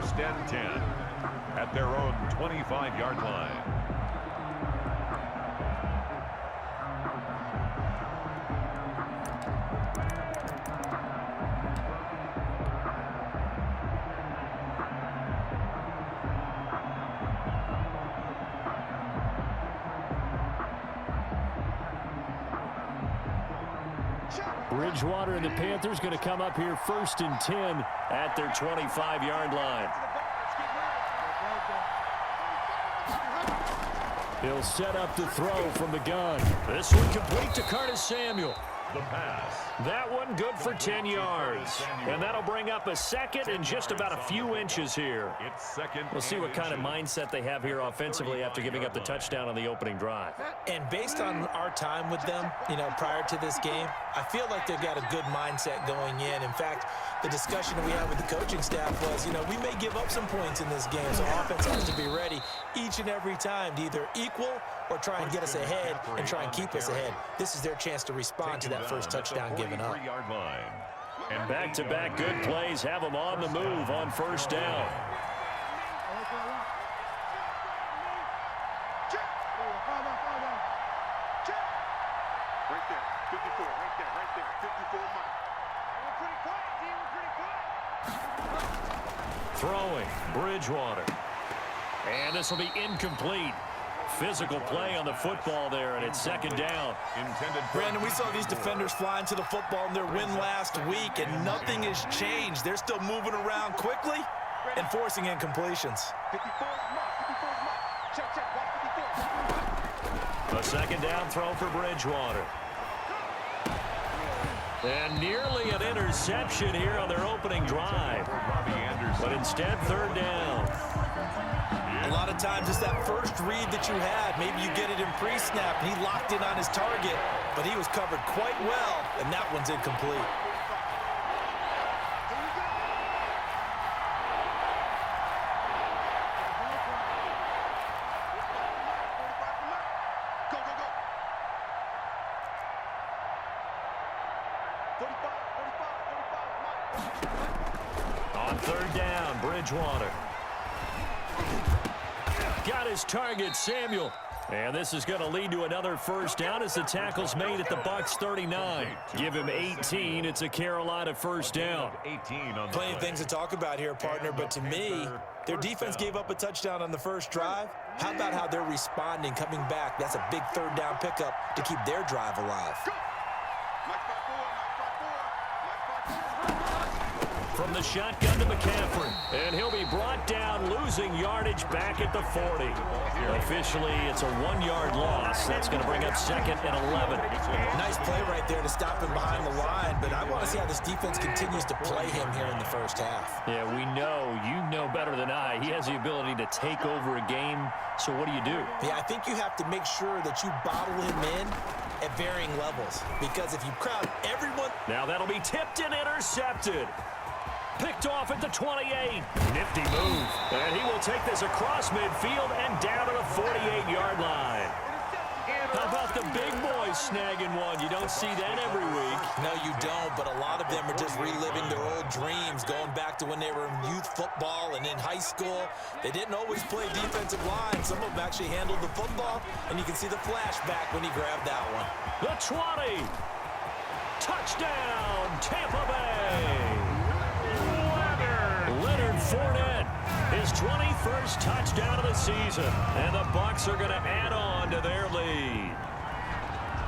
First and 10 at their own 25-yard line. Bridgewater and the Panthers going to come up here first and 10 at their 25-yard line. He'll set up the throw from the gun. This one complete to Curtis Samuel. The pass. That one good for 10 yards. And that'll bring up a second and just about a few inches here. We'll see what kind of mindset they have here offensively after giving up the touchdown on the opening drive. And based on our time with them, prior to this game, I feel like they've got a good mindset going in. In fact, the discussion we had with the coaching staff was, we may give up some points in this game, so offense has to be ready each and every time to either equal or try and get us ahead and try and keep us ahead. This is their chance to respond to that first touchdown given up. And back-to-back good plays have them on the move on first down. Throwing, Bridgewater. And this will be incomplete. Physical play on the football there, and it's second down. Brandon, we saw these defenders flying to the football in their win last week, and nothing has changed. They're still moving around quickly and forcing incompletions. A second down throw for Bridgewater. And nearly an interception here on their opening drive. But instead, third down. A lot of times it's that first read that you had. Maybe you get it in pre-snap, and he locked in on his target, but he was covered quite well, and that one's incomplete. On third down, Bridgewater. Got his target, Samuel. And this is going to lead to another first down as the tackle's made at the Bucs 39. Give him 18. It's a Carolina first down. Plenty of things to talk about here, partner, but to me, their defense gave up a touchdown on the first drive. How about how they're responding, coming back? That's a big third down pickup to keep their drive alive. From the shotgun to McCaffrey. And he'll be brought down, losing yardage back at the 40. Officially, it's a 1-yard loss. That's going to bring up second and 11. Nice play right there to stop him behind the line, but I want to see how this defense continues to play him here in the first half. Yeah, we know. You know better than I. He has the ability to take over a game. So what do you do? Yeah, I think you have to make sure that you bottle him in at varying levels, because if you crowd everyone... Now that'll be tipped and intercepted. Picked off at the 28. Nifty move. And he will take this across midfield and down to the 48-yard line. How about the big boys snagging one? You don't see that every week. No, you don't, but a lot of them are just reliving their old dreams, going back to when they were in youth football and in high school. They didn't always play defensive line. Some of them actually handled the football, and you can see the flashback when he grabbed that one. The 20. Touchdown, Tampa Bay. Leonard Fournette, his 21st touchdown of the season, and the Bucs are going to add on to their lead.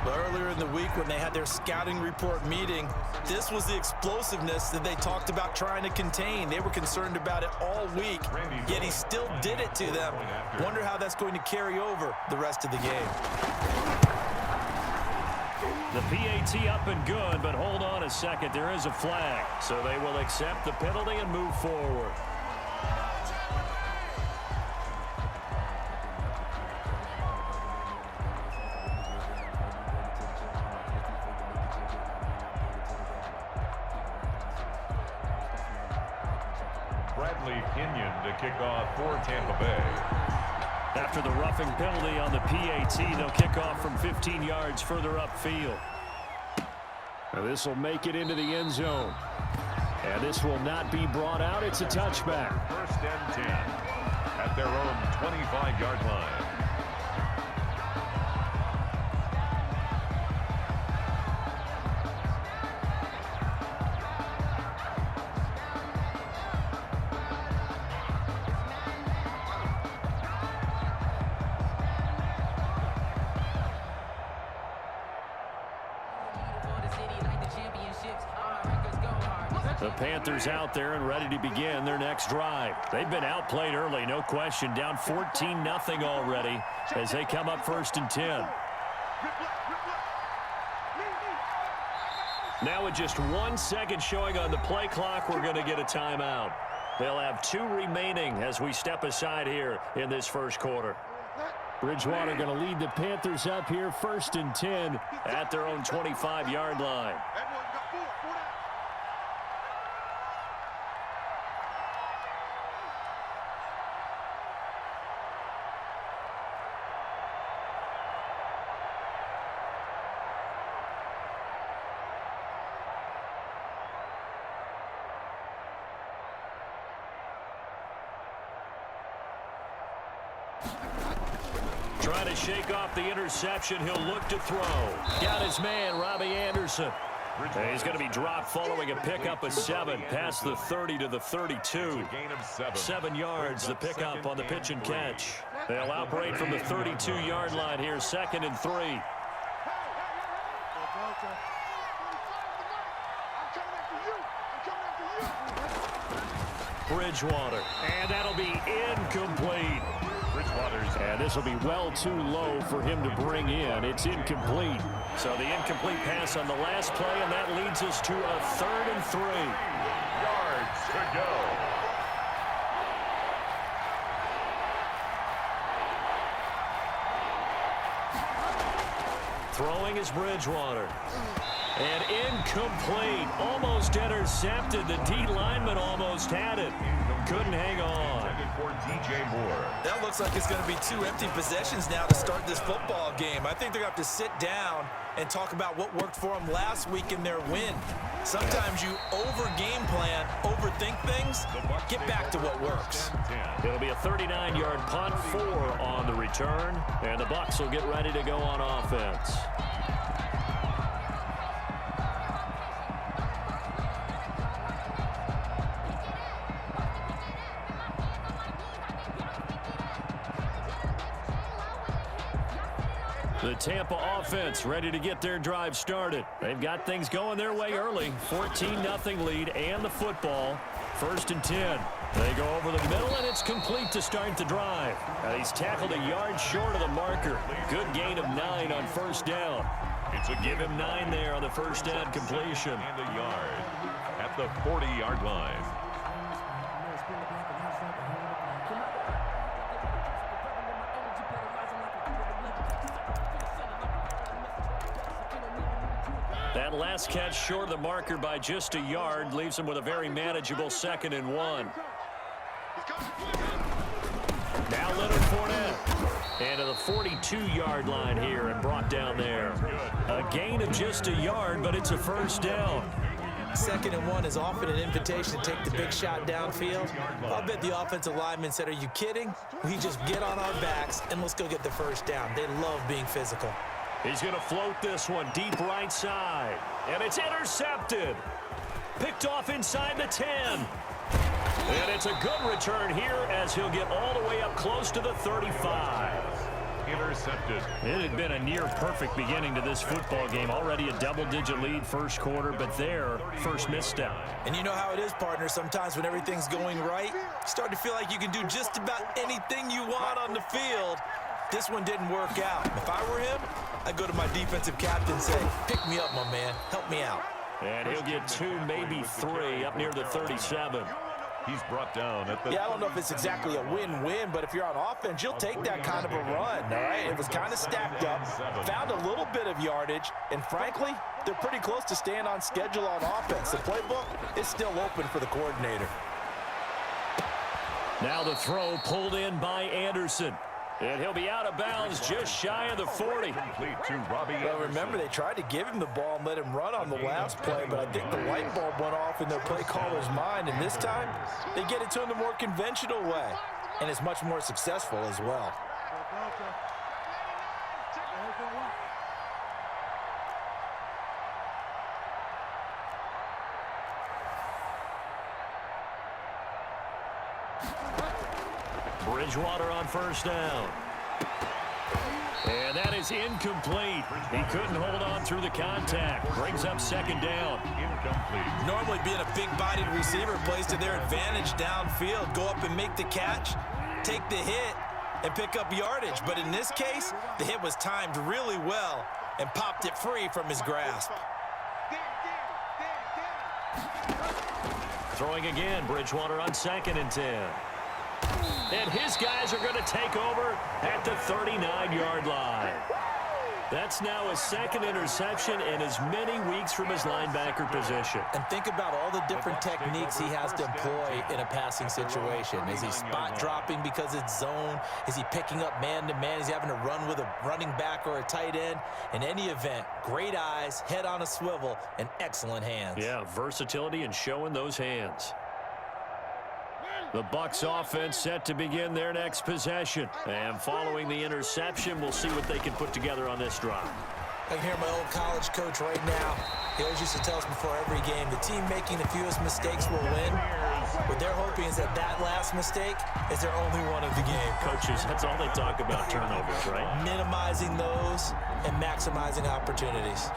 Earlier in the week when they had their scouting report meeting, this was the explosiveness that they talked about trying to contain. They were concerned about it all week, yet he still did it to them. Wonder how that's going to carry over the rest of the game. The PAT up and good, but hold on a second. There is a flag, so they will accept the penalty and move forward. Bradley Kenyon to kick off for Tampa Bay. After the roughing penalty on the PAT, they'll kick off from 15 yards further upfield. Now this will make it into the end zone. And this will not be brought out. It's a touchback. First and and 10 at their own 25-yard line. The Panthers out there and ready to begin their next drive. They've been outplayed early, no question. Down 14-0 already as they come up 1st and 10. Now with just 1 second showing on the play clock, we're going to get a timeout. They'll have 2 remaining as we step aside here in this first quarter. Bridgewater going to lead the Panthers up here 1st and 10 at their own 25-yard line. Trying to shake off the interception. He'll look to throw. Got his man, Robbie Anderson. And he's going to be dropped following a pickup of 7 past the 30 to the 32. 7 yards, the pickup on the pitch and catch. They'll operate from the 32-yard line here, 2nd and 3. Bridgewater, and that'll be incomplete. And this will be well too low for him to bring in. It's incomplete. So the incomplete pass on the last play, and that leads us to a 3rd and 3. Yards to go. Throwing is Bridgewater. And incomplete. Almost intercepted. The D lineman almost had it. Couldn't hang on. That looks like it's going to be 2 empty possessions now to start this football game. I think they're going to have to sit down and talk about what worked for them last week in their win. Sometimes you over-game plan, overthink things, get back to what works. It'll be a 39-yard punt, 4 on the return, and the Bucs will get ready to go on offense. The Tampa offense ready to get their drive started. They've got things going their way early. 14-0 lead and the football. 1st and 10. They go over the middle, and it's complete to start the drive. And he's tackled a yard short of the marker. Good gain of 9 on 1st down. Give him 9 there on the 1st down completion. And a yard at the 40-yard line. That last catch short of the marker by just a yard leaves him with a very manageable 2nd and 1. Now Leonard Fournette. And to the 42-yard line here and brought down there. A gain of just a yard, but it's a 1st down. 2nd and 1 is often an invitation to take the big shot downfield. I'll bet the offensive lineman said, "Are you kidding? We just get on our backs and let's go get the 1st down." They love being physical. He's going to float this one deep right side. And it's intercepted. Picked off inside the 10. And it's a good return here as he'll get all the way up close to the 35. Intercepted. It had been a near-perfect beginning to this football game. Already a double-digit lead 1st quarter, but their first misstep. And you know how it is, partner. Sometimes when everything's going right, you start to feel like you can do just about anything you want on the field. This one didn't work out. If I were him, I'd go to my defensive captain and say, "Pick me up, my man. Help me out." And he'll get 2, maybe 3 up near the 37. He's brought down at the... Yeah, I don't know if it's exactly a win-win, but if you're on offense, you'll take that kind of a run, all right? It was kind of stacked up, found a little bit of yardage, and frankly, they're pretty close to staying on schedule on offense. The playbook is still open for the coordinator. Now the throw pulled in by Anderson. And he'll be out of bounds just shy of the 40. Complete to Robbie Well, remember, they tried to give him the ball and let him run on the last play, but I think the light bulb went off in their play caller's mind, and this time they get it to him the more conventional way, and it's much more successful as well. Bridgewater on first down. And that is incomplete. He couldn't hold on through the contact. Brings up second down. Incomplete. Normally being a big-bodied receiver plays to their advantage downfield. Go up and make the catch, take the hit, and pick up yardage. But in this case, the hit was timed really well and popped it free from his grasp. Throwing again, Bridgewater on 2nd and 10. And his guys are going to take over at the 39-yard line. That's now his 2nd interception in as many weeks from his linebacker position. And think about all the different techniques he has to employ in a passing situation. Is he spot dropping because it's zone? Is he picking up man-to-man? Is he having to run with a running back or a tight end? In any event, great eyes, head on a swivel, and excellent hands. Yeah, versatility and showing those hands. The Bucs offense set to begin their next possession. And following the interception, we'll see what they can put together on this drive. I can hear my old college coach right now. He always used to tell us before every game, the team making the fewest mistakes will win. What they're hoping is that that last mistake is their only one of the game. Coaches, that's all they talk about, turnovers, right? Minimizing those and maximizing opportunities.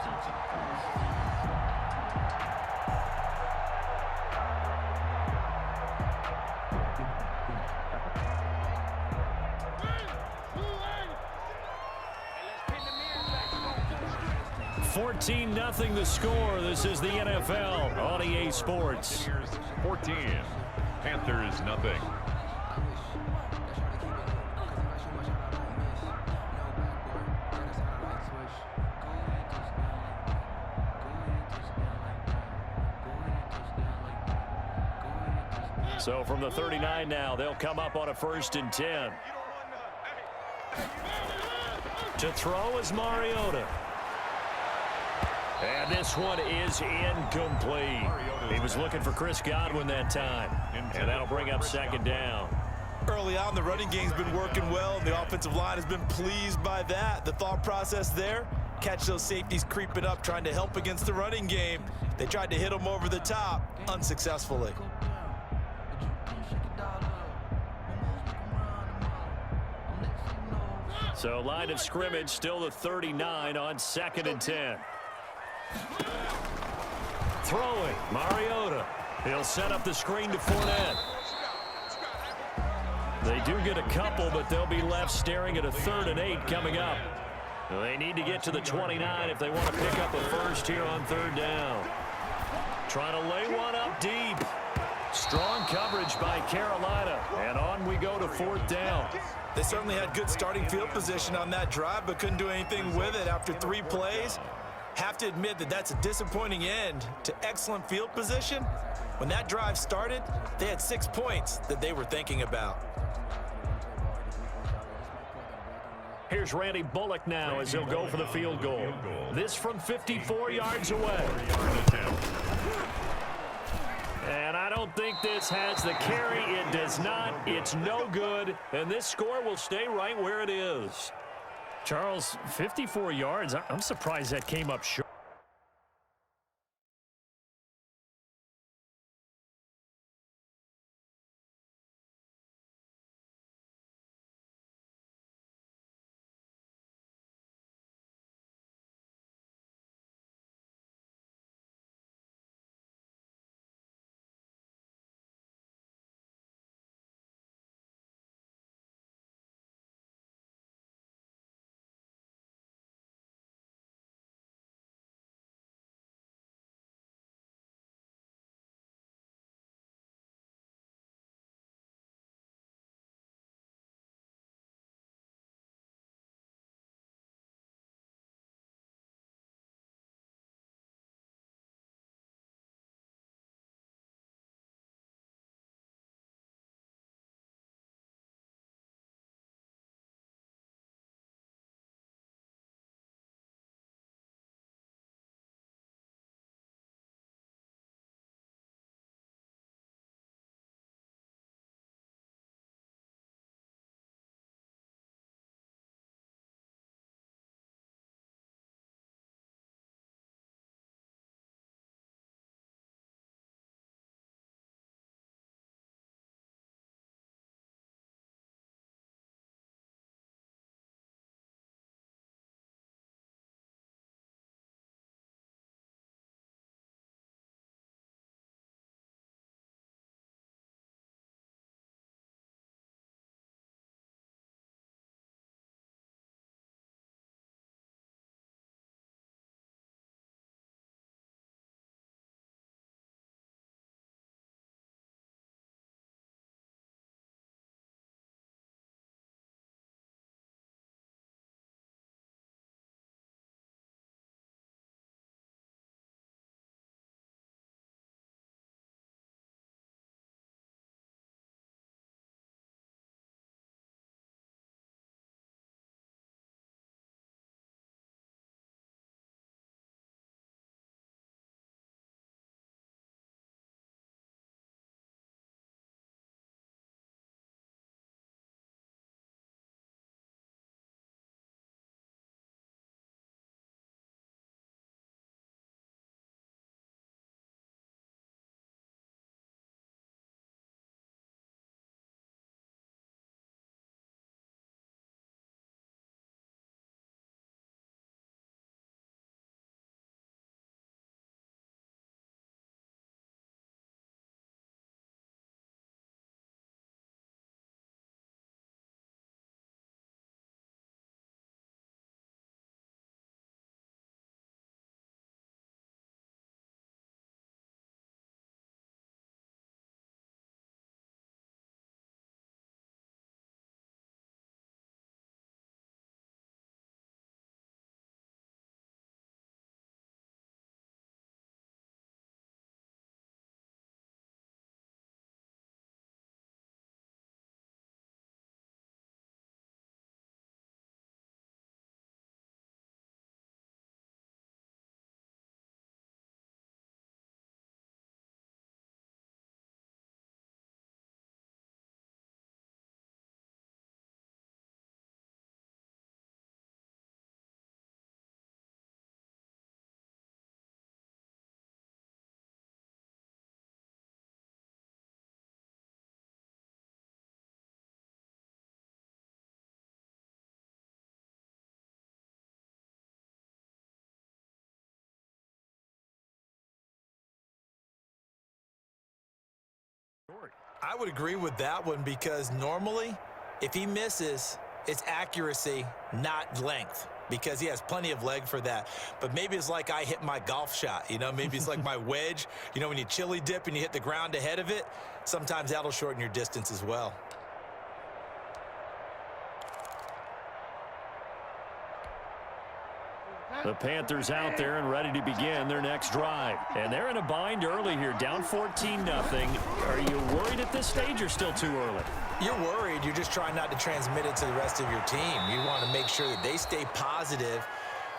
Nothing the score. This is the NFL on EA Sports. 14. Panthers nothing. So from the 39 now, they'll come up on a 1st and 10. To throw is Mariota. And this one is incomplete. He was looking for Chris Godwin that time. And that'll bring up 2nd down. Early on, the running game's been working well, and the offensive line has been pleased by that. The thought process there, catch those safeties creeping up, trying to help against the running game. They tried to hit them over the top, unsuccessfully. So line of scrimmage, still the 39 on 2nd and 10. Throwing, Mariota. He'll set up the screen to Fournette. They do get a couple, but they'll be left staring at a 3rd and 8 coming up. They need to get to the 29 if they want to pick up a first here on 3rd down. Trying to lay one up deep. Strong coverage by Carolina, and on we go to 4th down. They certainly had good starting field position on that drive, but couldn't do anything with it after 3 plays. Have to admit that that's a disappointing end to excellent field position. When that drive started, they had 6 points that they were thinking about. Here's Randy Bullock now as he'll go for the field goal. This from 54 yards away. And I don't think this has the carry. It does not. It's no good. And this score will stay right where it is. Charles, 54 yards. I'm surprised that came up short. I would agree with that one because normally if he misses, it's accuracy, not length, because he has plenty of leg for that. But maybe it's like I hit my golf shot, you know, maybe it's like my wedge. You know, when you chili dip and you hit the ground ahead of it, sometimes that'll shorten your distance as well. The Panthers out there and ready to begin their next drive. And they're in a bind early here, down 14-0. Are you worried at this stage or still too early? You're worried. You're just trying not to transmit it to the rest of your team. You want to make sure that they stay positive.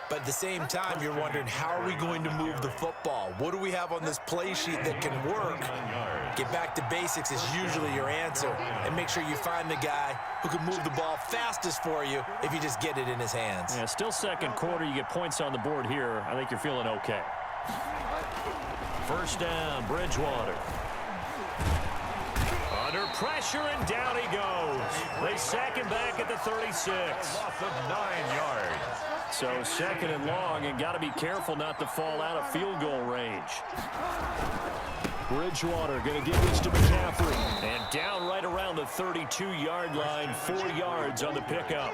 But at the same time, you're wondering, how are we going to move the football? What do we have on this play sheet that can work? Get back to basics is usually your answer. And make sure you find the guy who can move the ball fastest for you if you just get it in his hands. Yeah, still second quarter. You get points on the board here. I think you're feeling okay. First down, Bridgewater. Under pressure, and down he goes. They sack him back at the 36. Loss of 9 yards. So second and long, and got to be careful not to fall out of field goal range. Bridgewater going to give this to McCaffrey. And down right around the 32-yard line, 4 yards on the pickup.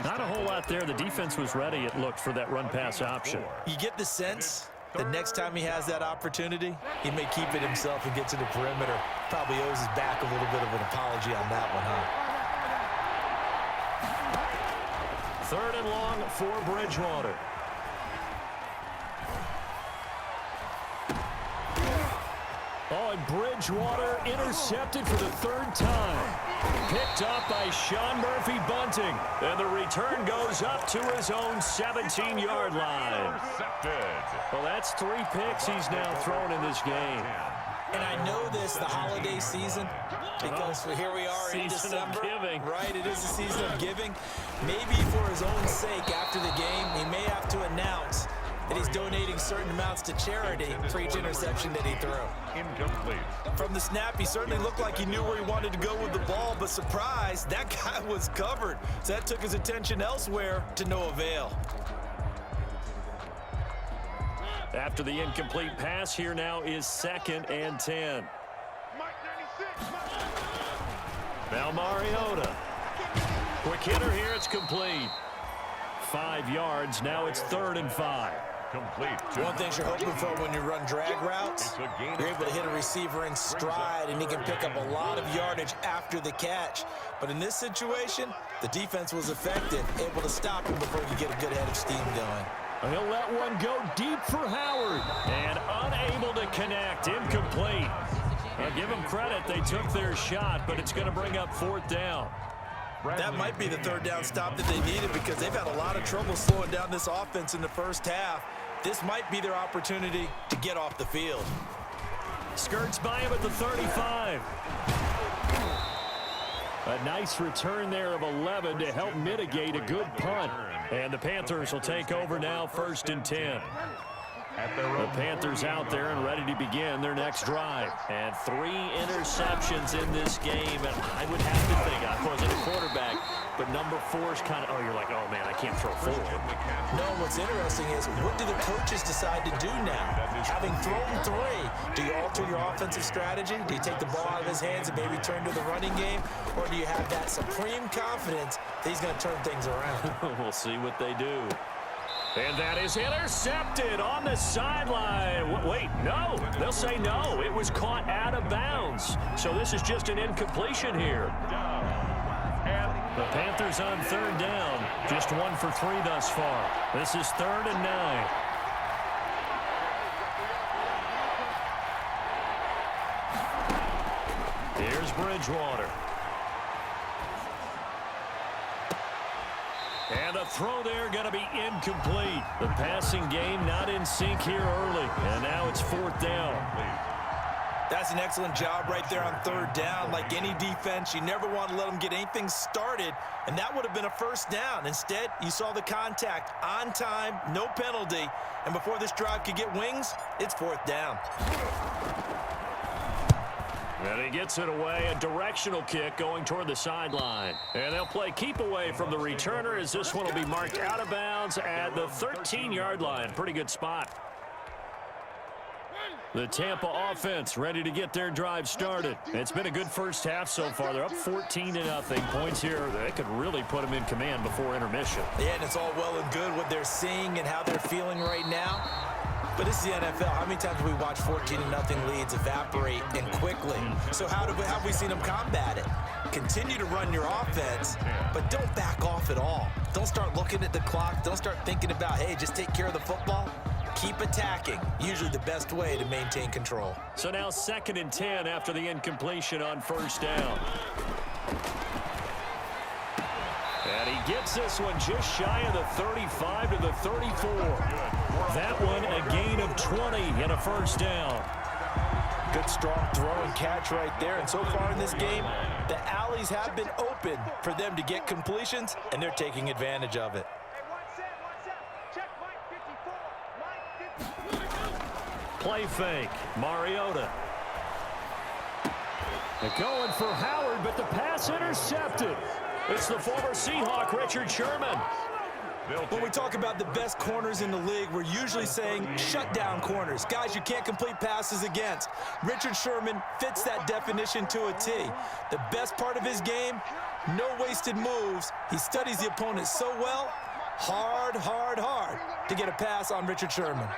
Not a whole lot there. The defense was ready, it looked, for that run-pass option. You get the sense that next time he has that opportunity, he may keep it himself and get to the perimeter. Probably owes his back a little bit of an apology on that one, huh? Third and long for Bridgewater. Oh, and Bridgewater intercepted for the third time. Picked up by Sean Murphy-Bunting. And the return goes up to his own 17-yard line. Well, that's 3 picks he's now thrown in this game. And I know this, the holiday season, because here we are in December. Right, it is the season of giving. Maybe for his own sake, after the game, he may have to announce that he's donating certain amounts to charity for each interception that he threw. Incomplete. From the snap, he certainly looked like he knew where he wanted to go with the ball, but surprise, that guy was covered. So that took his attention elsewhere to no avail. After the incomplete pass, here now is 2nd and 10. Now Mariota. Quick hitter here, it's complete. 5 yards, now it's 3rd and 5. Complete. One thing you're hoping for when you run drag routes, you're able to hit a receiver in stride, and he can pick up a lot of yardage after the catch. But in this situation, the defense was effective, able to stop him before you get a good head of steam going. He'll let one go deep for Howard. And unable to connect. Incomplete. I'll give them credit. They took their shot, but it's going to bring up 4th down. That might be the 3rd down stop that they needed because they've had a lot of trouble slowing down this offense in the first half. This might be their opportunity to get off the field. Skirts by him at the 35. A nice return there of 11 to help mitigate a good punt. And the Panthers will take over now, 1st and 10. The Panthers out there and ready to begin their next drive. And 3 interceptions in this game. And I would have to think, I wasn't a quarterback, but number 4 is kind of, oh, you're like, oh, man, I can't throw 4. No, what's interesting is, what do the coaches decide to do now? Having thrown 3, do you alter your offensive strategy? Do you take the ball out of his hands and maybe turn to the running game? Or do you have that supreme confidence that he's going to turn things around? We'll see what they do. And that is intercepted on the sideline. Wait, no. They'll say no. It was caught out of bounds. So this is just an incompletion here. The Panthers on 3rd down. Just 1 for 3 thus far. This is 3rd and 9. Here's Bridgewater. And a throw there going to be incomplete. The passing game not in sync here early. And now it's 4th down. That's an excellent job right there on 3rd down. Like any defense, you never want to let them get anything started. And that would have been a 1st down. Instead, you saw the contact on time, no penalty. And before this drive could get wings, it's 4th down. And he gets it away, a directional kick going toward the sideline. And they'll play keep away from the returner as this one will be marked out of bounds at the 13-yard line. Pretty good spot. The Tampa offense ready to get their drive started. It's been a good first half so far. They're up 14-0. Points here, they could really put them in command before intermission. Yeah, and it's all well and good what they're seeing and how they're feeling right now. But this is the NFL. How many times have we watched 14-0 leads evaporate and quickly? So how have we seen them combat it? Continue to run your offense, but don't back off at all. Don't start looking at the clock. Don't start thinking about, hey, just take care of the football. Keep attacking. Usually the best way to maintain control. So now 2nd and 10 after the incompletion on first down. And he gets this one just shy of the 35 to the 34. That one a gain of 20 and a first down. Good strong throw and catch right there. And so far in this game, the alleys have been open for them to get completions, and they're taking advantage of it. Play fake. Mariota. They're going for Howard, but the pass intercepted. It's the former Seahawk, Richard Sherman. When we talk about the best corners in the league, we're usually saying shutdown corners. Guys you can't complete passes against. Richard Sherman fits that definition to a T. The best part of his game, no wasted moves. He studies the opponent so well, hard to get a pass on Richard Sherman.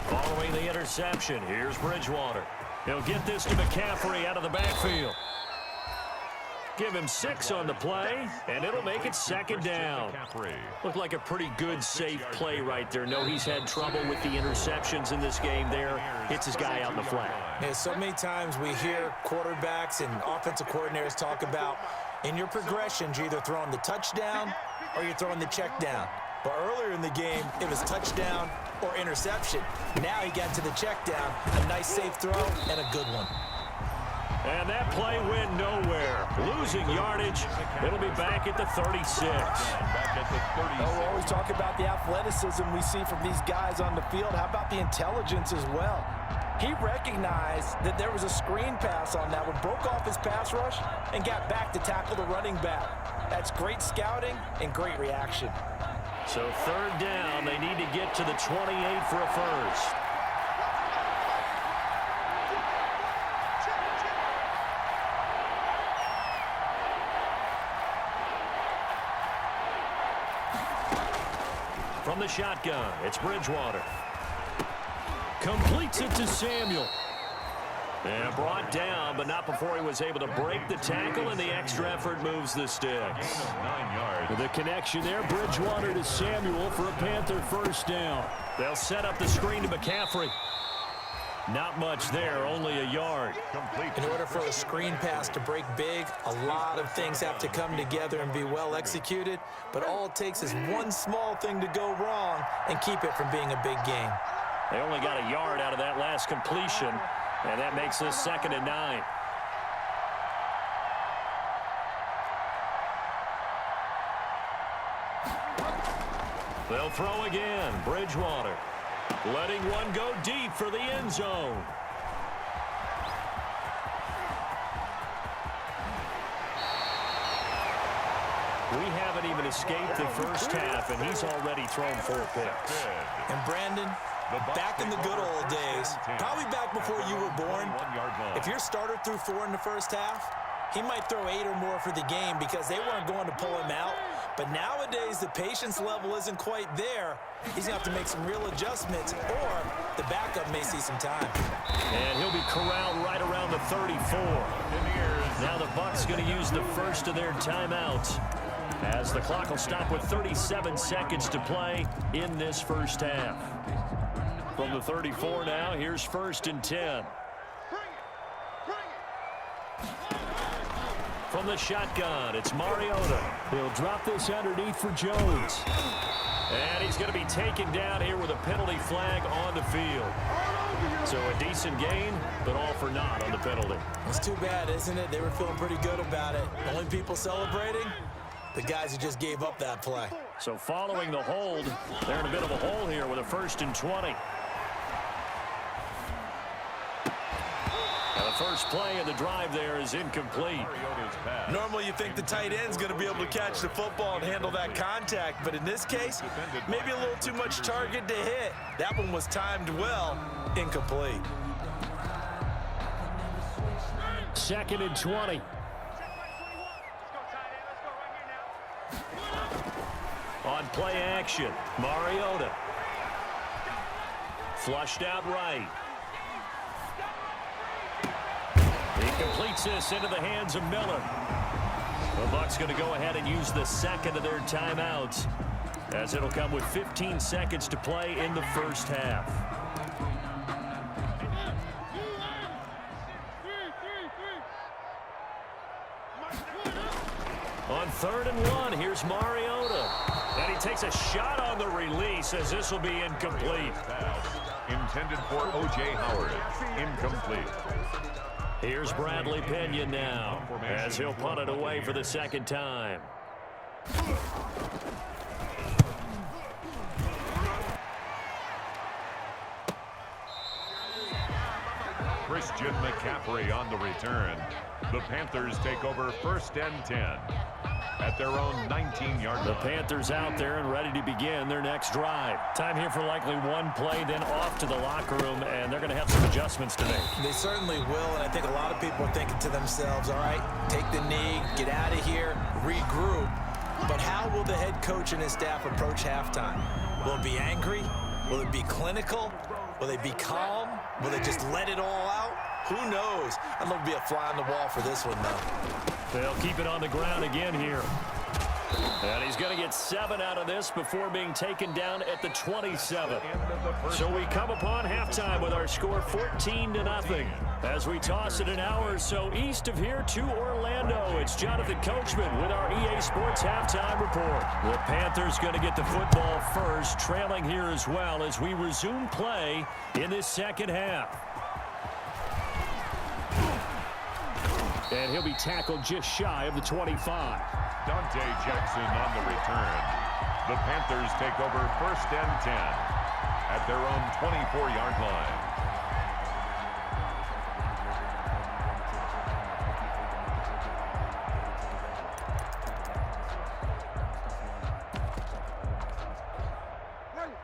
Following the interception, here's Bridgewater. He'll get this to McCaffrey out of the backfield. Give him 6 on the play, and it'll make it 2nd down. Looked like a pretty good, safe play right there. No, he's had trouble with the interceptions in this game there. Hits his guy out in the flat. Yeah, so many times we hear quarterbacks and offensive coordinators talk about in your progressions, you're either throwing the touchdown or you're throwing the check down. But earlier in the game, it was touchdown or interception. Now he got to the check down, a nice safe throw, and a good one. And that play went nowhere. Losing yardage. It'll be back at the 36. We always talk about the athleticism we see from these guys on the field. How about the intelligence as well? He recognized that there was a screen pass on that one, broke off his pass rush, and got back to tackle the running back. That's great scouting and great reaction. So 3rd down, they need to get to the 28 for a first. From the shotgun, it's Bridgewater. Completes it to Samuel. And brought down, but not before he was able to break the tackle, and the extra effort moves the sticks. 9 yards. The connection there, Bridgewater to Samuel for a Panther first down. They'll set up the screen to McCaffrey. Not much there, only a yard. In order for a screen pass to break big, a lot of things have to come together and be well executed, but all it takes is one small thing to go wrong and keep it from being a big game. They only got a yard out of that last completion, and that makes this 2nd and 9. They'll throw again. Bridgewater letting one go deep for the end zone. We haven't even escaped the first half, and he's already thrown 4 picks. And Brandon, back in the good old days, probably back before you were born, if your starter threw 4 in the first half, he might throw 8 or more for the game because they weren't going to pull him out. But nowadays, the patience level isn't quite there. He's going to have to make some real adjustments, or the backup may see some time. And he'll be corralled right around the 34. Now the Bucs going to use the first of their timeouts, as the clock will stop with 37 seconds to play in this first half. From the 34 now, here's 1st and 10. From the shotgun, it's Mariota. He'll drop this underneath for Jones. And he's going to be taken down here with a penalty flag on the field. So a decent gain, but all for naught on the penalty. It's too bad, isn't it? They were feeling pretty good about it. Only people celebrating, the guys who just gave up that play. So following the hold, they're in a bit of a hole here with a 1st and 20. Now the first play of the drive there is incomplete. Normally you think the tight end's going to be able to catch the football and handle that contact, but in this case, maybe a little too much target to hit. That one was timed well, incomplete. 2nd and 20. On play action, Mariota. Flushed out right. He completes this into the hands of Miller. The Bucs going to go ahead and use the second of their timeouts, as it'll come with 15 seconds to play in the first half. On 3rd and 1, here's Mariota. And he takes a shot on the release, as this will be incomplete. Intended for O.J. Howard. Incomplete. Here's Bradley Pinion now, as he'll punt it away for the second time. Christian McCaffrey on the return. The Panthers take over 1st and 10 at their own 19-yard line. The Panthers out there and ready to begin their next drive. Time here for likely one play, then off to the locker room, and they're going to have some adjustments to make. They certainly will, and I think a lot of people are thinking to themselves, all right, take the knee, get out of here, regroup. But how will the head coach and his staff approach halftime? Will it be angry? Will it be clinical? Will they be calm? Will they just let it all out? Who knows? I'd love to be a fly on the wall for this one, though. They'll keep it on the ground again here. And he's going to get 7 out of this before being taken down at the 27. So we come upon halftime with our score 14-0. As we toss it an hour or so east of here to Orlando, it's Jonathan Coachman with our EA Sports Halftime Report. The Panthers going to get the football first, trailing here as well as we resume play in this second half. And he'll be tackled just shy of the 25. Dante Jackson on the return. The Panthers take over 1st and 10 at their own 24-yard line.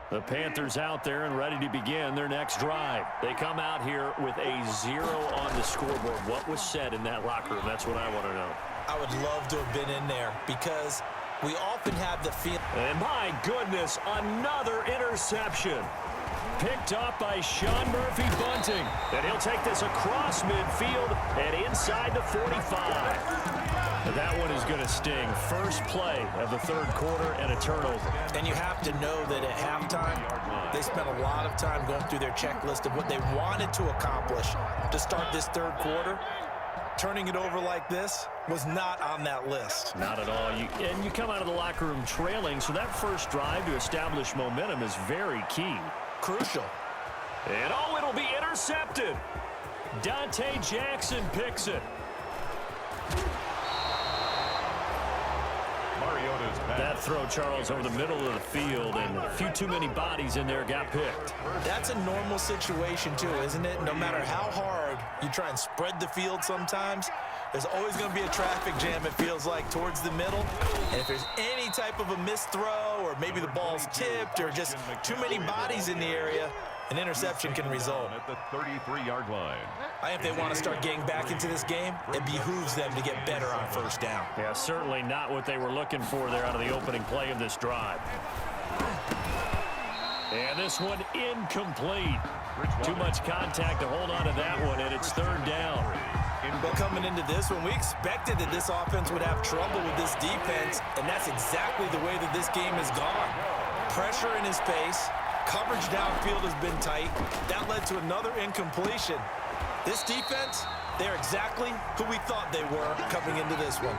The Panthers out there and ready to begin their next drive. They come out here with a 0 on the scoreboard. What was said in that locker room? That's what I want to know. I would love to have been in there because we often have the feeling. And my goodness, another interception. Picked up by Sean Murphy-Bunting. And he'll take this across midfield and inside the 45. That one is going to sting. First play of the third quarter and a turnover. And you have to know that at halftime, they spent a lot of time going through their checklist of what they wanted to accomplish to start this third quarter. Turning it over like this was not on that list. Not at all. And you come out of the locker room trailing, so that first drive to establish momentum is very key. Crucial. And oh, it'll be intercepted. Dante Jackson picks it. That throw, Charles, over the middle of the field, and a few too many bodies in there got picked. That's a normal situation, too, isn't it? No matter how hard you try and spread the field sometimes, there's always going to be a traffic jam, it feels like, towards the middle. And if there's any type of a missed throw, or maybe the ball's tipped, or just too many bodies in the area, an interception can result. At the 33-yard line. I think if they want to start getting back into this game, it behooves them to get better on first down. Yeah, certainly not what they were looking for there out of the opening play of this drive. And this one incomplete. Too much contact to hold on to that one, and it's third down. But coming into this one, we expected that this offense would have trouble with this defense, and that's exactly the way that this game has gone. Pressure in his face. Coverage downfield has been tight. That led to another incompletion. This defense, they're exactly who we thought they were coming into this one.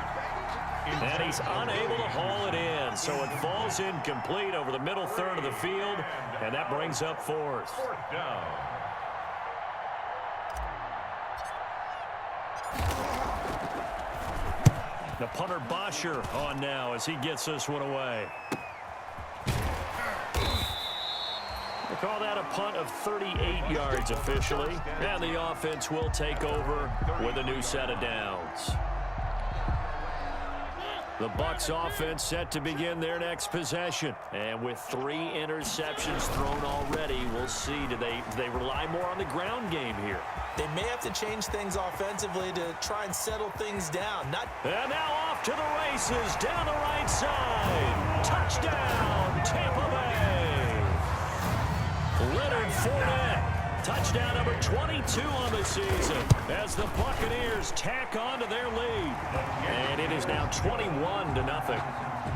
And he's unable to haul it in, so it falls incomplete over the middle third of the field, and that brings up fourth. Fourth down. The punter Bosher on now as he gets this one away. Call that a punt of 38 yards officially. And the offense will take over with a new set of downs. The Bucs offense set to begin their next possession. And with 3 interceptions thrown already, we'll see. Do they rely more on the ground game here? They may have to change things offensively to try and settle things down. And now off to the races down the right side. Touchdown, Tampa Bay. Leonard Fournette. Touchdown number 22 on the season as the Buccaneers tack on to their lead. And it is now 21-0.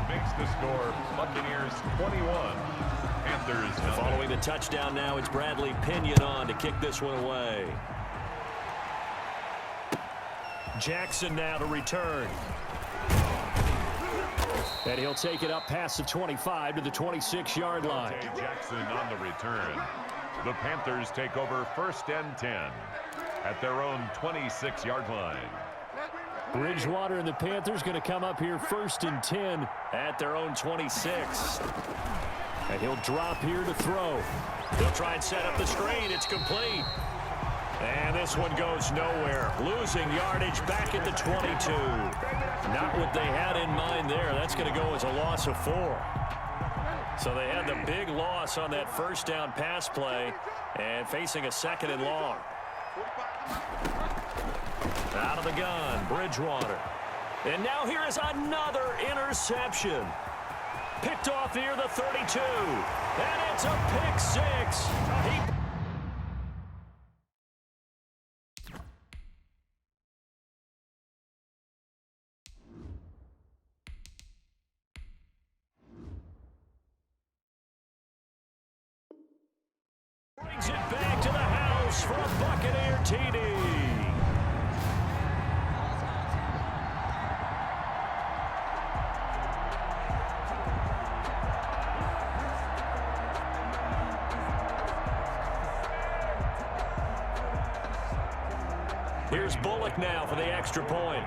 Makes the score Buccaneers 21. Panthers nothing. Following the touchdown now, it's Bradley Pinion on to kick this one away. Jackson now to return. And he'll take it up past the 25 to the 26-yard line. Jackson on the return. The Panthers take over 1st and 10 at their own 26-yard line. Bridgewater and the Panthers going to come up here 1st and 10 at their own 26. And he'll drop here to throw. He'll try and set up the screen. It's complete. And this one goes nowhere. Losing yardage back at the 22. Not what they had in mind there. That's going to go as a loss of 4. So they had the big loss on that 1st down pass play and facing a 2nd and long. Out of the gun, Bridgewater. And now here is another interception. Picked off near the 32. And it's a pick 6. Brings it back to the house for a Buccaneer TD. Here's Bullock now for the extra point.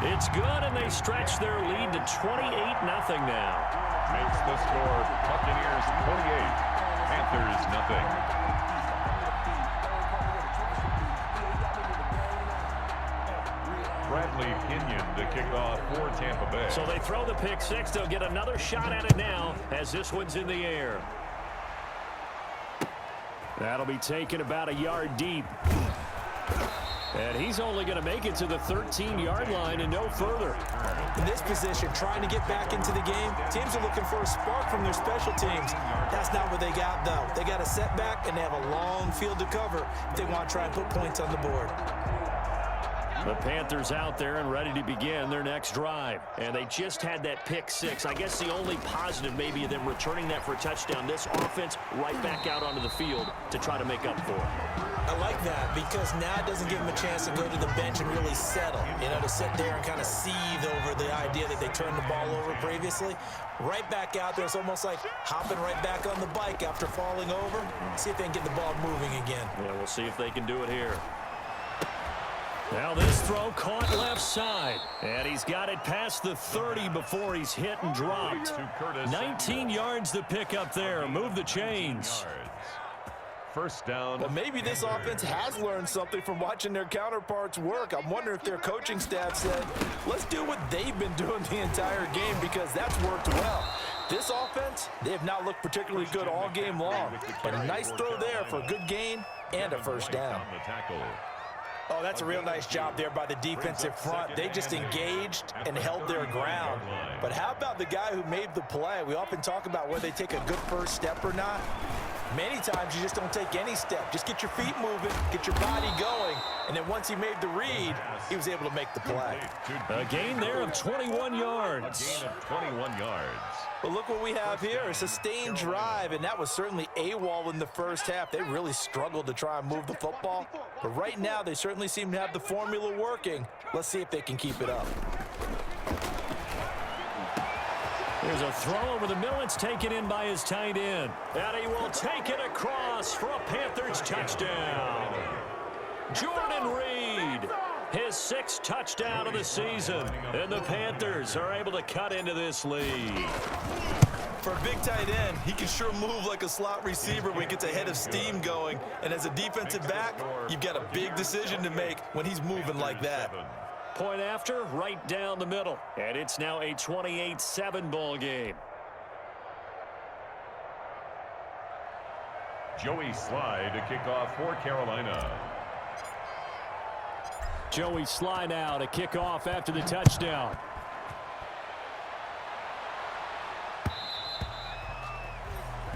It's good, and they stretch their lead to 28-0 now. Makes the score Buccaneers 28, Panthers nothing. Bradley Pinion to kick off for Tampa Bay. So they throw the pick 6. They'll get another shot at it now as this one's in the air. That'll be taken about a yard deep. And he's only going to make it to the 13-yard line and no further. In this position, trying to get back into the game, teams are looking for a spark from their special teams. That's not what they got, though. They got a setback, and they have a long field to cover if they want to try and put points on the board. The Panthers out there and ready to begin their next drive. And they just had that pick 6. I guess the only positive maybe of them returning that for a touchdown. This offense right back out onto the field to try to make up for it. I like that because now it doesn't give them a chance to go to the bench and really settle. You know, to sit there and kind of seethe over the idea that they turned the ball over previously. Right back out there. It's almost like hopping right back on the bike after falling over. See if they can get the ball moving again. Yeah, we'll see if they can do it here. Now this throw caught left side. And he's got it past the 30 before he's hit and dropped. 19 yards to pick up there. Move the chains. 1st down. Well, maybe this offense has learned something from watching their counterparts work. I'm wondering if their coaching staff said, let's do what they've been doing the entire game because that's worked well. This offense, they have not looked particularly good all game long. But a nice throw there for a good gain and a 1st down. Oh, that's a real nice job there by the defensive front. They just engaged and held their ground. But how about the guy who made the play? We often talk about whether they take a good first step or not. Many times you just don't take any step. Just get your feet moving, get your body going, and then once he made the read, he was able to make the play. A gain there of 21 yards. A gain of 21 yards. But look what we have here, a sustained drive, and that was certainly AWOL in the first half. They really struggled to try and move the football. But right now, they certainly seem to have the formula working. Let's see if they can keep it up. There's a throw over the middle. It's taken in by his tight end. And he will take it across for a Panthers touchdown. Jordan Reed His 6th touchdown of the season. And the Panthers are able to cut into this lead. For a big tight end, he can sure move like a slot receiver when he gets a head of steam going. And as a defensive back, you've got a big decision to make when he's moving like that. Point after, right down the middle. And it's now a 28-7 ball game. Joey Sly to kick off for Carolina. Joey Sly now to kick off after the touchdown.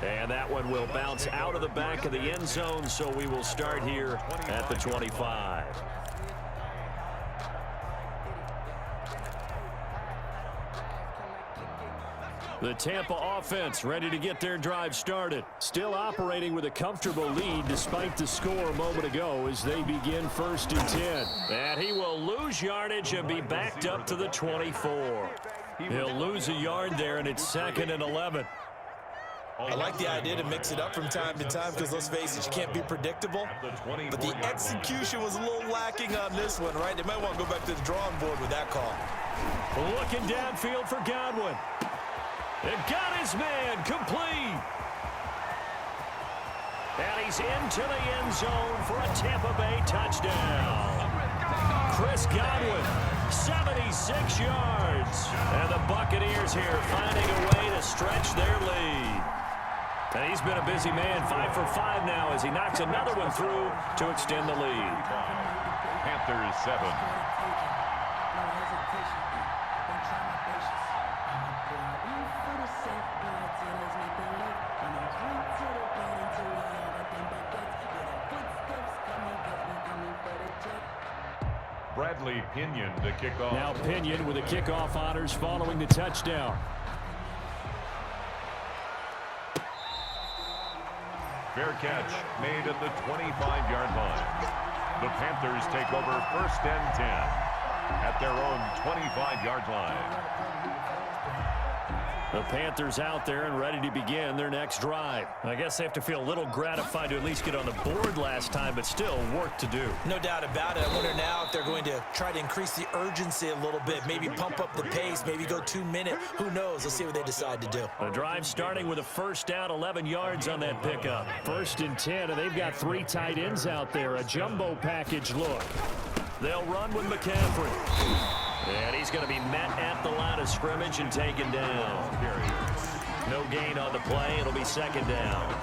And that one will bounce out of the back of the end zone, so we will start here at the 25. The Tampa offense ready to get their drive started. Still operating with a comfortable lead despite the score a moment ago as they begin 1st and 10. And he will lose yardage and be backed up to the 24. He'll lose a yard there, and it's 2nd and 11. I like the idea to mix it up from time to time because, let's face it, you can't be predictable. But the execution was a little lacking on this one, right? They might want to go back to the drawing board with that call. Looking downfield for Godwin. And got his man complete. And he's into the end zone for a Tampa Bay touchdown. Chris Godwin, 76 yards. And the Buccaneers here finding a way to stretch their lead. And he's been a busy man, 5 for 5 now as he knocks another one through to extend the lead. Panthers 7. Bradley Pinion to kick off. Now Pinion with the kickoff honors following the touchdown. Fair catch made at the 25-yard line. The Panthers take over 1st and 10 at their own 25-yard line. The Panthers out there and ready to begin their next drive. I guess they have to feel a little gratified to at least get on the board last time, but still work to do. No doubt about it. I wonder now if they're going to try to increase the urgency a little bit, maybe pump up the pace, maybe go 2-minute. Who knows? Let's see what they decide to do. The drive starting with a 1st down, 11 yards on that pickup. 1st and 10, and they've got 3 tight ends out there. A jumbo package look. They'll run with McCaffrey. And he's going to be met at the line of scrimmage and taken down. No gain on the play. It'll be 2nd down.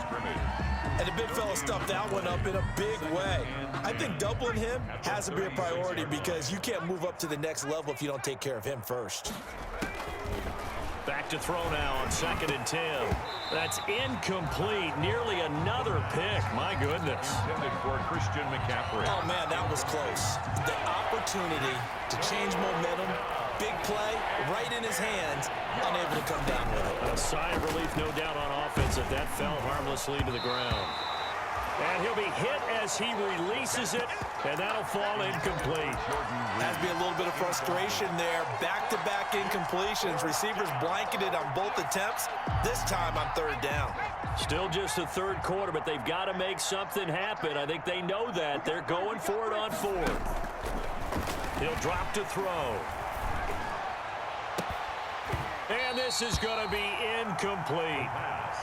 And the big fella stuffed that one up in a big way. I think doubling him has to be a priority because you can't move up to the next level if you don't take care of him first. Back to throw now on 2nd and 10. That's incomplete. Nearly another pick. My goodness. Intended for Christian McCaffrey. Oh, man, that was close. The opportunity to change momentum, big play, right in his hands, unable to come down with it. A sigh of relief, no doubt, on offense if that fell harmlessly to the ground. And he'll be hit as he releases it, and that'll fall incomplete. Has to be a little bit of frustration there. Back-to-back incompletions. Receivers blanketed on both attempts, this time on 3rd down. Still just the 3rd quarter, but they've got to make something happen. I think they know that. They're going for it on 4th. He'll drop to throw. And this is going to be incomplete.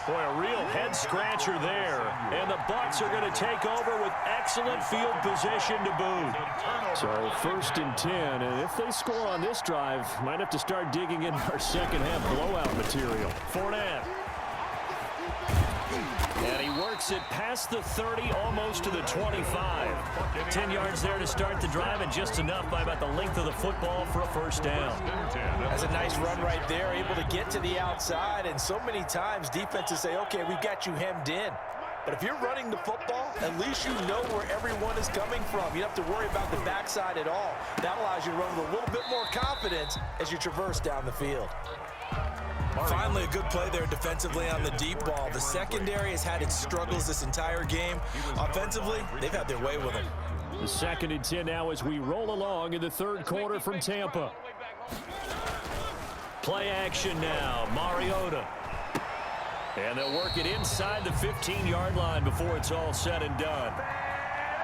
Boy, a real head-scratcher there. And the Bucs are going to take over with excellent field position to boot. So 1st and 10, and if they score on this drive, might have to start digging in our second-half blowout material. Fournette. And he works it past the 30, almost to the 25. 10 yards there to start the drive, and just enough by about the length of the football for a 1st down. That's a nice run right there, able to get to the outside, and so many times defenses say, okay, we've got you hemmed in. But if you're running the football, at least you know where everyone is coming from. You don't have to worry about the backside at all. That allows you to run with a little bit more confidence as you traverse down the field. Finally, a good play there defensively on the deep ball. The secondary has had its struggles this entire game. Offensively, they've had their way with them. The 2nd and 10 now as we roll along in the 3rd quarter from Tampa. Play action now, Mariota. And they'll work it inside the 15-yard line before it's all said and done.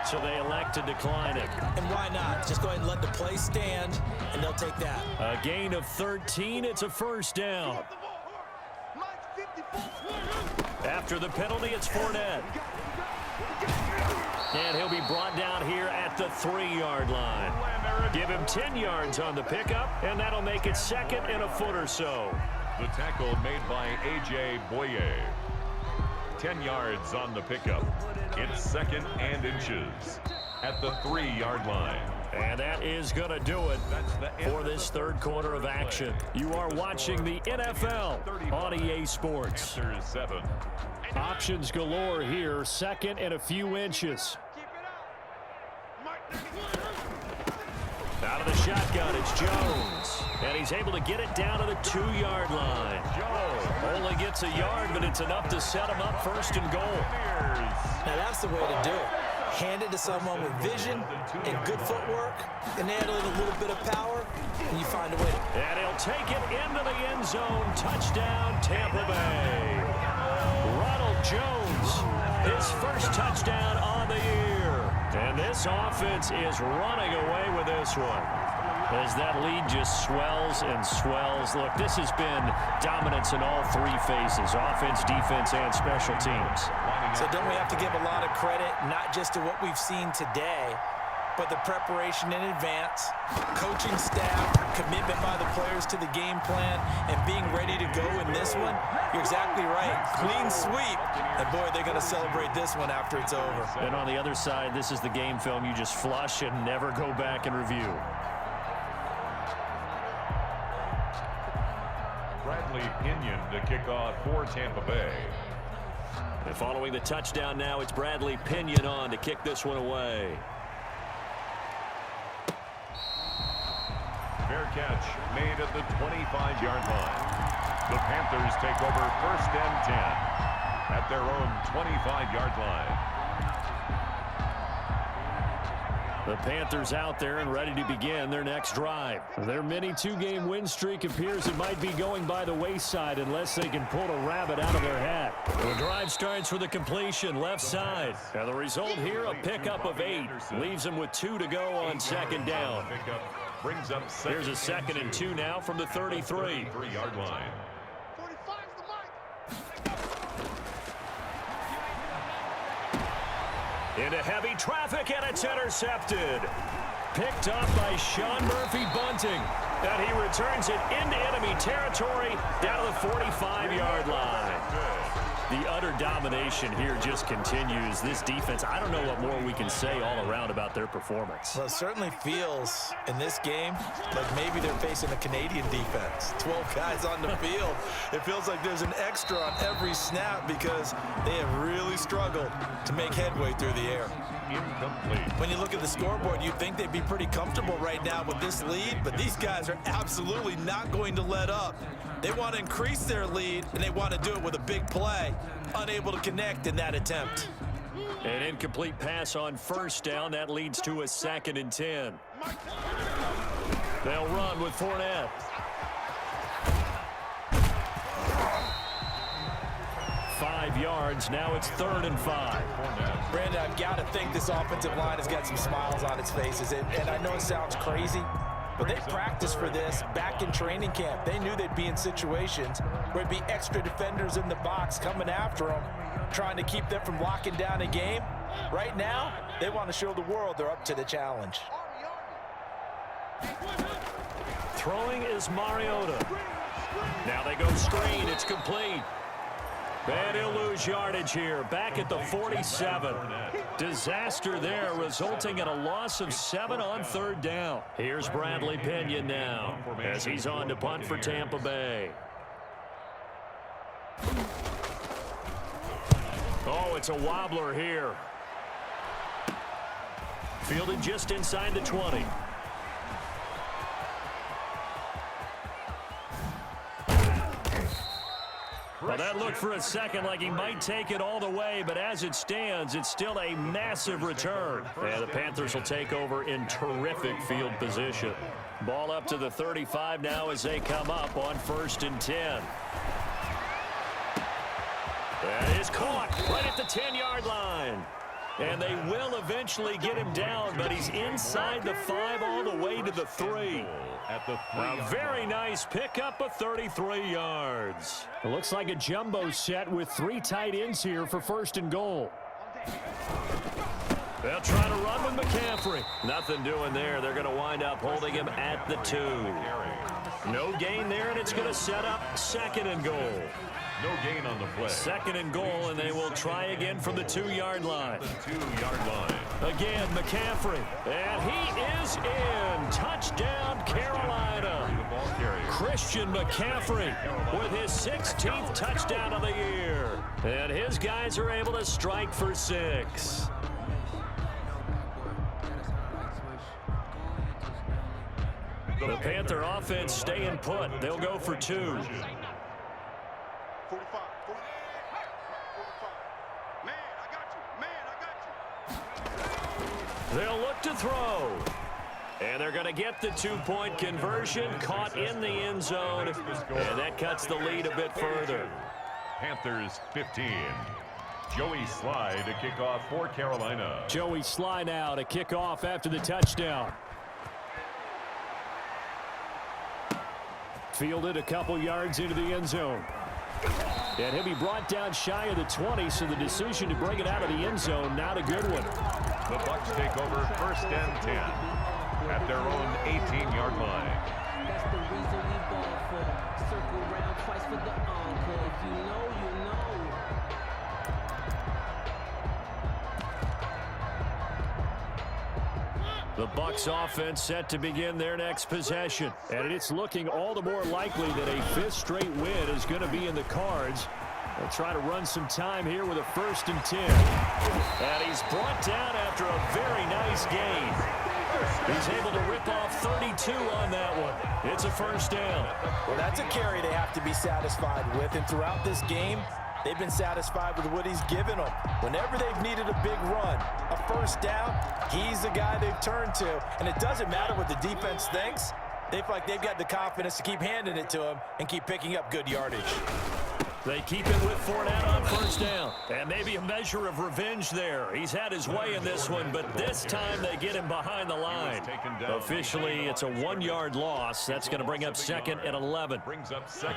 So they elect to decline it. And why not? Just go ahead and let the play stand, and they'll take that. A gain of 13. It's a first down. After the penalty, it's Fournette. And he'll be brought down here at the 3-yard line. Give him 10 yards on the pickup, and that'll make it second and a foot or so. The tackle made by A.J. Boye. 10 yards on the pickup. It's second and inches at the 3-yard line. And that is going to do it for this third quarter of action. You are watching the NFL on EA Sports. Options galore here. Second and a few inches. Out of the shotgun, it's Jones. And he's able to get it down to the 2-yard line. Only gets a yard, but it's enough to set him up first and goal. Now that's the way to do it. Hand it to someone with vision and good footwork, and add in a little bit of power, and you find a way. And he'll take it into the end zone. Touchdown, Tampa Bay. Ronald Jones, his first touchdown on the year. And this offense is running away with this one, as that lead just swells and swells. Look, this has been dominance in all three phases, offense, defense, and special teams. So don't we have to give a lot of credit, not just to what we've seen today, but the preparation in advance, coaching staff, commitment by the players to the game plan, and being ready to go in this one? You're exactly right. Clean sweep. And, boy, they're going to celebrate this one after it's over. And on the other side, this is the game film you just flush and never go back and review. Bradley Pinion to kick off for Tampa Bay. And following the touchdown now, it's Bradley Pinion on to kick this one away. Fair catch made at the 25-yard line. The Panthers take over first and 10 at their own 25-yard line. The Panthers out there and ready to begin their next drive. Their mini 2-game win streak appears it might be going by the wayside unless they can pull a rabbit out of their hat. The drive starts with a completion left side. And the result here, a pickup of 8. Leaves them with 2 to go on second down. Here's a 2nd and 2 now from the 33-yard line. Into heavy traffic, and it's intercepted. Picked up by Sean Murphy-Bunting. And he returns it into enemy territory down to the 45-yard line. The utter domination here just continues. This defense, I don't know what more we can say all around about their performance. Well, it certainly feels in this game like maybe they're facing a Canadian defense. 12 guys on the field. It feels like there's an extra on every snap because they have really struggled to make headway through the air. Incomplete. When you look at the scoreboard, you'd think they'd be pretty comfortable right now with this lead, but these guys are absolutely not going to let up. They want to increase their lead, and they want to do it with a big play. Unable to connect in that attempt. An incomplete pass on first down. That leads to a 2nd and 10. They'll run with Fournette. Five yards. Now it's 3rd and 5. Brandon, I've got to think this offensive line has got some smiles on its faces. And I know it sounds crazy, but they practiced for this back in training camp. They knew they'd be in situations where it'd be extra defenders in the box coming after them, trying to keep them from locking down a game. Right now, they want to show the world they're up to the challenge. Throwing is Mariota. Now they go screen. It's complete. And he'll lose yardage here. Back at the 47. Disaster there, resulting in a loss of 7 on 3rd down. Here's Bradley Pinion now as he's on to punt for Tampa Bay. Oh, it's a wobbler here. Fielded just inside the 20. Well, that looked for a second like he might take it all the way, but as it stands, it's still a massive return. And the Panthers will take over in terrific field position. Ball up to the 35 now as they come up on 1st and 10. That is caught right at the 10-yard line. And they will eventually get him down, but he's inside the 5 all the way to the 3. A very nice pickup of 33 yards. It looks like a jumbo set with 3 tight ends here for 1st and goal. They'll try to run with McCaffrey. Nothing doing there. They're going to wind up holding him at the 2. No gain there, and it's going to set up 2nd and goal. No gain on the play. 2nd and goal, and they will try again from the 2-yard line. The 2-yard line. Again, McCaffrey. And he is in. Touchdown, Carolina. Christian McCaffrey with his 16th touchdown of the year. And his guys are able to strike for 6. The Panther offense staying put. They'll go for 2. They'll look to throw. And they're going to get the 2-point conversion, caught in the end zone. And that cuts the lead a bit further. Panthers 15. Joey Sly to kick off for Carolina. Joey Sly now to kick off after the touchdown. Fielded a couple yards into the end zone. And he'll be brought down shy of the 20, so the decision to bring it out of the end zone, not a good one. The Bucs take over 1st and 10 at their own 18-yard line. That's the reason we ball for. Circle round twice for the encore. If you know, you know. The Bucs offense set to begin their next possession. And it's looking all the more likely that a 5th straight win is going to be in the cards. They'll try to run some time here with a 1st and 10. And he's brought down after a very nice gain. He's able to rip off 32 on that one. It's a 1st down. Well, that's a carry they have to be satisfied with. And throughout this game, they've been satisfied with what he's given them. Whenever they've needed a big run, a 1st down, he's the guy they've turned to. And it doesn't matter what the defense thinks. They feel like they've got the confidence to keep handing it to him and keep picking up good yardage. They keep it with Fournette on 1st down. And maybe a measure of revenge there. He's had his way in this one, but this time they get him behind the line. Officially, it's a 1-yard loss. That's going to bring up 2nd and 11.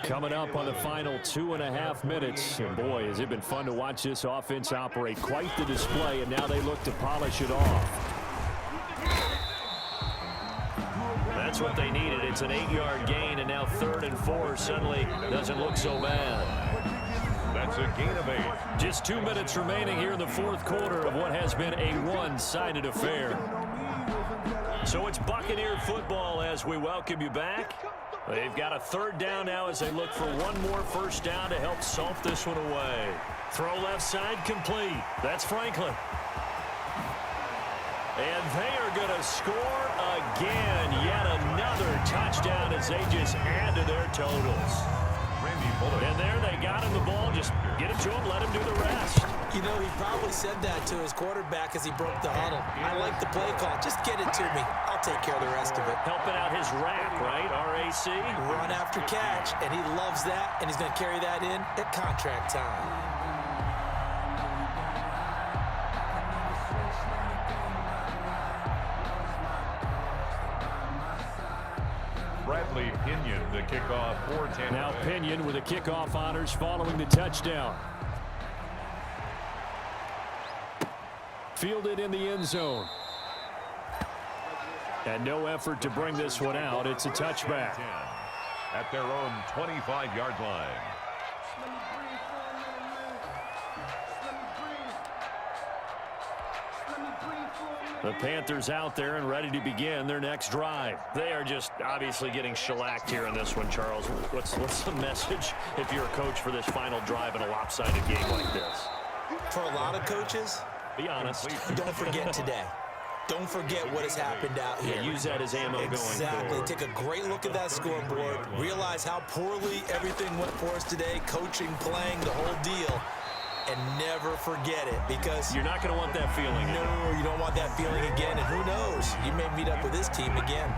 Coming up on the final 2.5 minutes. And boy, has it been fun to watch this offense operate. Quite the display, and now they look to polish it off. That's what they needed. It's an 8-yard gain, and now 3rd and 4 suddenly doesn't look so bad. That's a gain of 8. Just 2 minutes remaining here in the 4th quarter of what has been a one-sided affair. So it's Buccaneer football as we welcome you back. They've got a 3rd down now as they look for one more 1st down to help salt this one away. Throw left side complete. That's Franklin. And they are going to score again. Yet another touchdown as they just add to their totals. And there they got him the ball. Just get it to him, let him do the rest. You know, he probably said that to his quarterback as he broke the huddle. I like the play call. Just get it to me. I'll take care of the rest of it. Helping out his rap, right? RAC. Run after catch. And he loves that. And he's going to carry that in at contract time. Bradley Pinion to kick off for Tampa. Now Pinion with the kickoff honors following the touchdown. Fielded in the end zone. And no effort to bring this one out. It's a touchback. At their own 25-yard line. The Panthers out there and ready to begin their next drive. They are just obviously getting shellacked here in this one, Charles. What's the message if you're a coach for this final drive in a lopsided game like this? For a lot of coaches, be honest. Don't forget today. Don't forget what has happened out here. Yeah, use that as ammo going forward. Exactly. Take a great look at that scoreboard. Realize how poorly everything went for us today. Coaching, playing, the whole deal. And never forget it, because you're not going to want that feeling. No, you don't want that feeling again. And who knows? You may meet up with this team again.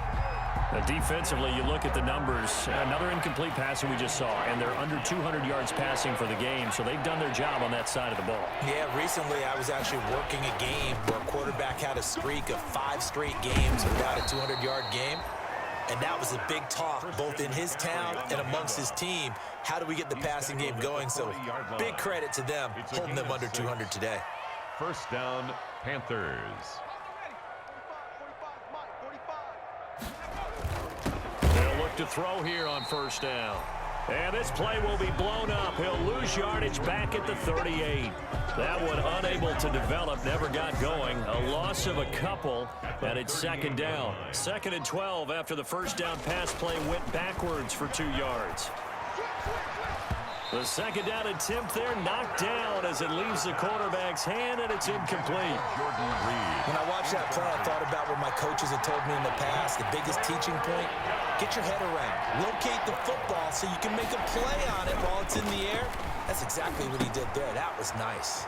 Defensively, you look at the numbers. Another incomplete pass that we just saw, and they're under 200 yards passing for the game, so they've done their job on that side of the ball. Yeah, recently I was actually working a game where a quarterback had a streak of 5 straight games without a 200-yard game, and that was a big talk both in his town and amongst his team. How do we get the passing game going? So big credit to them holding them under 200 today. First down, Panthers. They'll look to throw here on first down. And this play will be blown up. He'll lose yardage back at the 38. That one unable to develop, never got going. A loss of a couple, and it's second down. 2nd and 12 after the first down pass play went backwards for 2 yards. The second down attempt there knocked down as it leaves the quarterback's hand, and it's incomplete. When I watched that play, I thought about what my coaches had told me in the past. The biggest teaching point, get your head around. Locate the football so you can make a play on it while it's in the air. That's exactly what he did there. That was nice.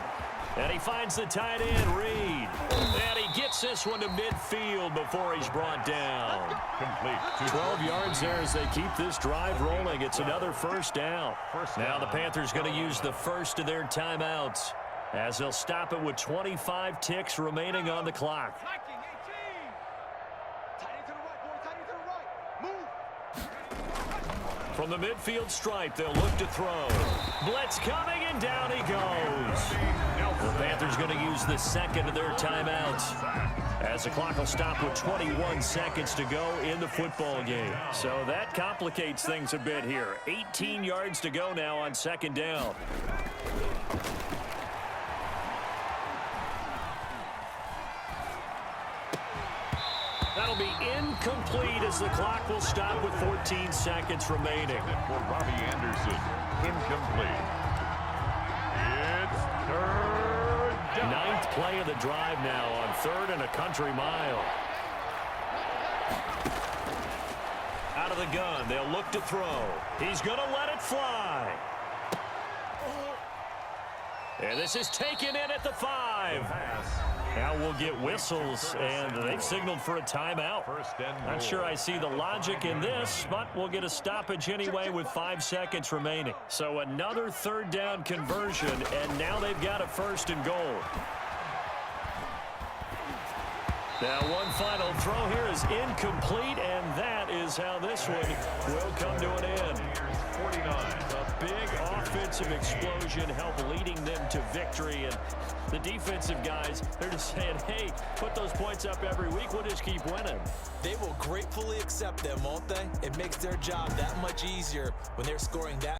And he finds the tight end, Reed. And he gets this one to midfield before he's brought down. Complete. 12 yards there as they keep this drive rolling. It's another first down. Now the Panthers going to use the first of their timeouts as they'll stop it with 25 ticks remaining on the clock. From the midfield stripe, they'll look to throw. Blitz coming, and down he goes. The Panthers going to use the second of their timeouts as the clock will stop with 21 seconds to go in the football game. So that complicates things a bit here. 18 yards to go now on second down. That'll be incomplete as the clock will stop with 14 seconds remaining. For Robbie Anderson, incomplete. It's third down. 9th play of the drive now on 3rd and a country mile. Out of the gun, they'll look to throw. He's going to let it fly. And this is taken in at the 5. Now we'll get whistles, and they've signaled for a timeout. Not sure I see the logic in this, but we'll get a stoppage anyway with 5 seconds remaining. So another 3rd down conversion, and now they've got a 1st and goal. Now one final throw here is incomplete, and that is how this one will come to an end. 49. A big offensive explosion helped leading them to victory, and the defensive guys, they're just saying, hey, put those points up every week, we'll just keep winning. They will gratefully accept them, won't they? It makes their job that much easier when they're scoring that